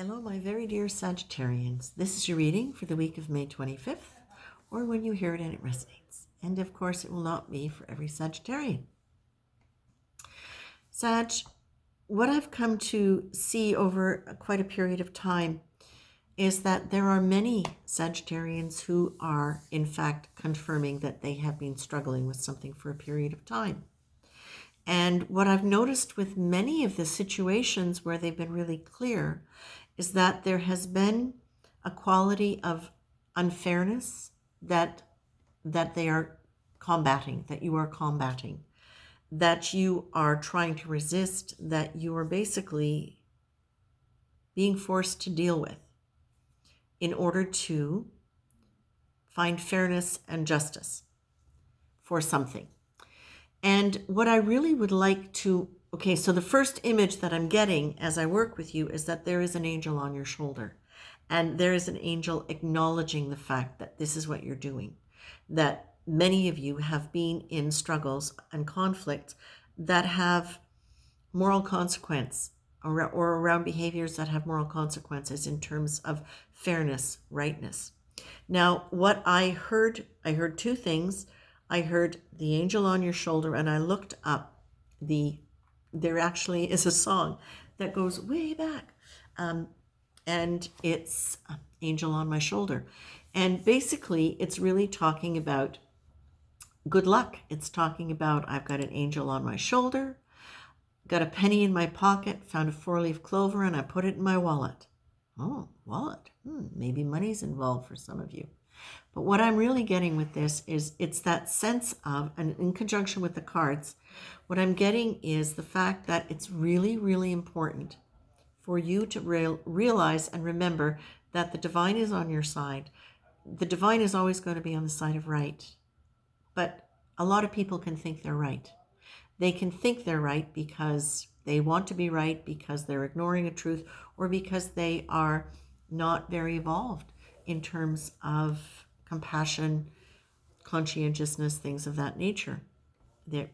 Hello, my very dear Sagittarians. This is your reading for the week of May 25th, or when you hear it and it resonates. And of course, it will not be for every Sagittarian. Sag, what I've come to see over quite a period of time is that there are many Sagittarians who are, in fact, confirming that they have been struggling with something for a period of time. And what I've noticed with many of the situations where they've been really clear is that there has been a quality of unfairness that they are combating, that you are combating, that you are trying to resist, that you are basically being forced to deal with in order to find fairness and justice for something. And what I really would like to, so the first image that I'm getting as I work with you is that there is an angel on your shoulder. And there is an angel acknowledging the fact that this is what you're doing. That many of you have been in struggles and conflicts that have moral consequence or around behaviors that have moral consequences in terms of fairness, rightness. Now, what I heard two things. I heard the angel on your shoulder, and I looked up there actually is a song that goes way back, and it's Angel on My Shoulder. And basically, it's really talking about good luck. It's talking about I've got an angel on my shoulder, got a penny in my pocket, found a 4-leaf clover, and I put it in my wallet. Oh, wallet. Maybe money's involved for some of you. But what I'm really getting with this is it's that sense of, and in conjunction with the cards, what I'm getting is the fact that it's really, really important for you to realize and remember that the divine is on your side. The divine is always going to be on the side of right. But a lot of people can think they're right. They can think they're right because they want to be right, because they're ignoring a truth, or because they are not very evolved in terms of compassion, conscientiousness, things of that nature.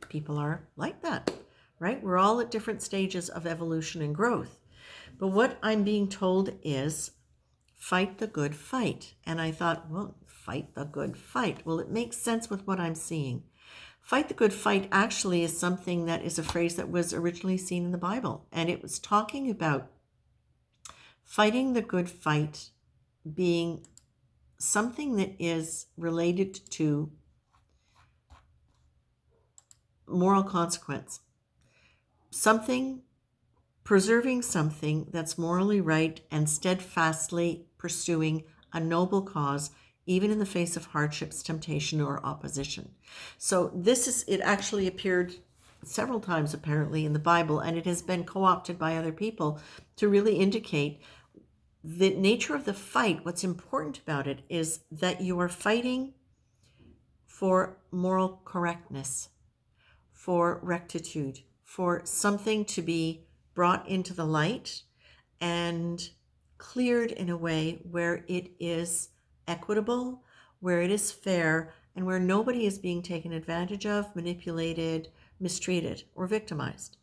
People are like that, right? We're all at different stages of evolution and growth. But what I'm being told is fight the good fight. And I thought, well, fight the good fight. Well, it makes sense with what I'm seeing. Fight the good fight actually is something that is a phrase that was originally seen in the Bible. And it was talking about fighting the good fight being something that is related to moral consequence. Preserving something that's morally right and steadfastly pursuing a noble cause, even in the face of hardships, temptation, or opposition. So it actually appeared several times apparently in the Bible, and it has been co-opted by other people to really indicate the nature of the fight. What's important about it is that you are fighting for moral correctness, for rectitude, for something to be brought into the light and cleared in a way where it is equitable, where it is fair, and where nobody is being taken advantage of, manipulated, mistreated, or victimized.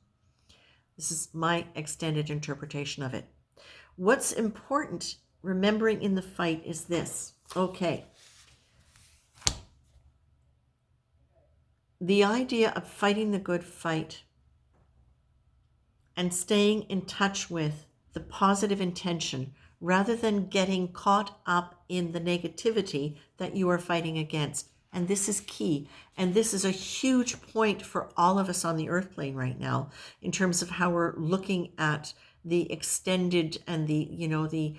This is my extended interpretation of it. What's important, remembering in the fight, is this. Okay. The idea of fighting the good fight and staying in touch with the positive intention rather than getting caught up in the negativity that you are fighting against. And this is key. And this is a huge point for all of us on the earth plane right now in terms of how we're looking at the extended and the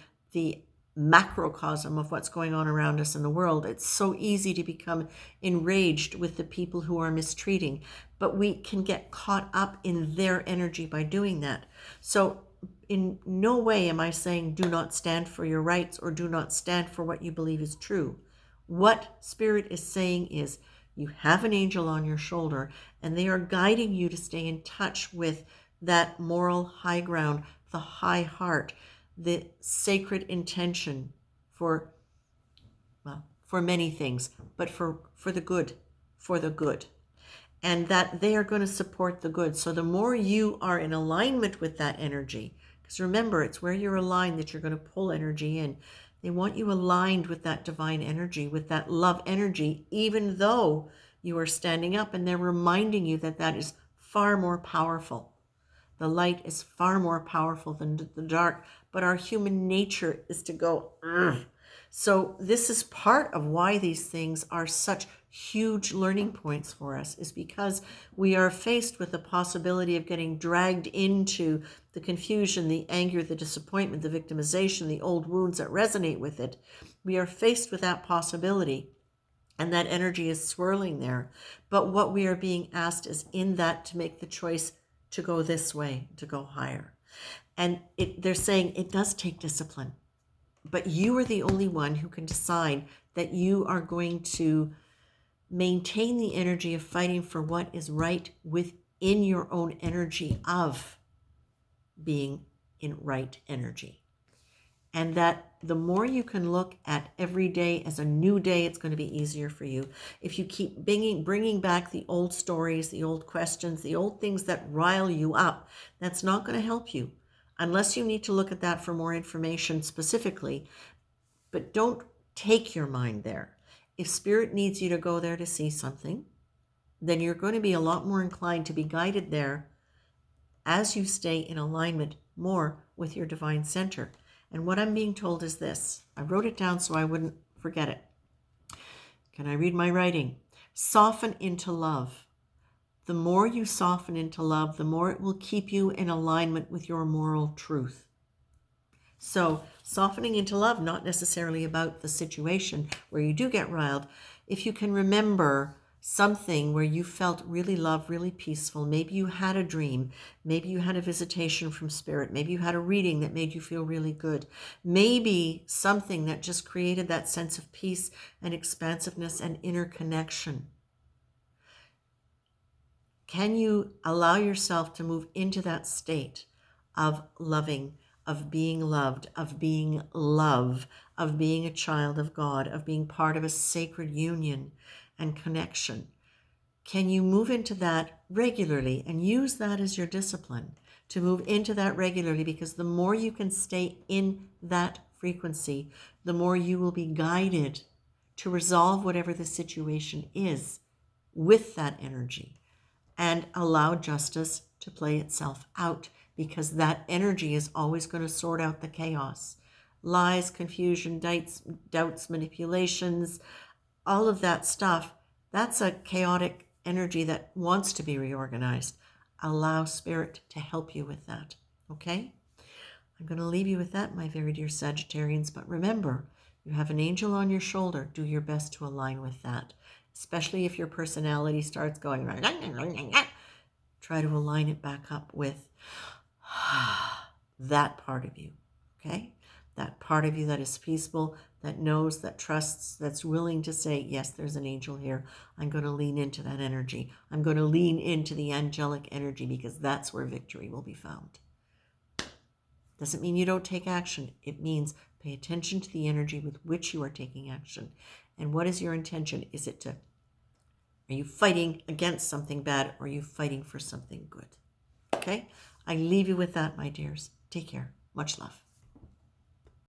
macrocosm of what's going on around us in the world. It's so easy to become enraged with the people who are mistreating, but we can get caught up in their energy by doing that. So in no way am I saying do not stand for your rights or do not stand for what you believe is true. What Spirit is saying is you have an angel on your shoulder and they are guiding you to stay in touch with that moral high ground, the high heart, the sacred intention for many things, but for the good, and that they are going to support the good. So the more you are in alignment with that energy, Because remember, it's where you're aligned that you're going to pull energy in. They want you aligned with that divine energy, with that love energy, even though you are standing up, and they're reminding you that that is far more powerful. The light is far more powerful than the dark, but our human nature is to go, ugh. So this is part of why these things are such huge learning points for us, is because we are faced with the possibility of getting dragged into the confusion, the anger, the disappointment, the victimization, the old wounds that resonate with it. We are faced with that possibility, and that energy is swirling there. But what we are being asked is in that to make the choice to go this way, to go higher. And they're saying it does take discipline, but you are the only one who can decide that you are going to maintain the energy of fighting for what is right within your own energy of being in right energy. And that the more you can look at every day as a new day, it's going to be easier for you. If you keep bringing back the old stories, the old questions, the old things that rile you up, that's not going to help you unless you need to look at that for more information specifically. But don't take your mind there. If spirit needs you to go there to see something, then you're going to be a lot more inclined to be guided there as you stay in alignment more with your divine center. And what I'm being told is this. I wrote it down so I wouldn't forget it. Can I read my writing? Soften into love. The more you soften into love, the more it will keep you in alignment with your moral truth. So softening into love, not necessarily about the situation where you do get riled. If you can remember something where you felt really loved, really peaceful, maybe you had a dream, maybe you had a visitation from spirit, maybe you had a reading that made you feel really good, maybe something that just created that sense of peace and expansiveness and inner connection. Can you allow yourself to move into that state of loving, of being loved, of being love, of being a child of God, of being part of a sacred union and connection? Can you move into that regularly and use that as your discipline to move into that regularly? Because the more you can stay in that frequency, the more you will be guided to resolve whatever the situation is with that energy and allow justice to play itself out, because that energy is always going to sort out the chaos. Lies, confusion, doubts, manipulations, all of that stuff, that's a chaotic energy that wants to be reorganized. Allow spirit to help you with that, okay? I'm going to leave you with that, my very dear Sagittarians, but remember, you have an angel on your shoulder. Do your best to align with that, especially if your personality starts going, try to align it back up with that part of you, okay? That part of you that is peaceful, that knows, that trusts, that's willing to say, yes, there's an angel here. I'm going to lean into that energy. I'm going to lean into the angelic energy, because that's where victory will be found. Doesn't mean you don't take action. It means pay attention to the energy with which you are taking action. And what is your intention? Is it to, are you fighting against something bad, or are you fighting for something good? Okay? I leave you with that, my dears. Take care. Much love.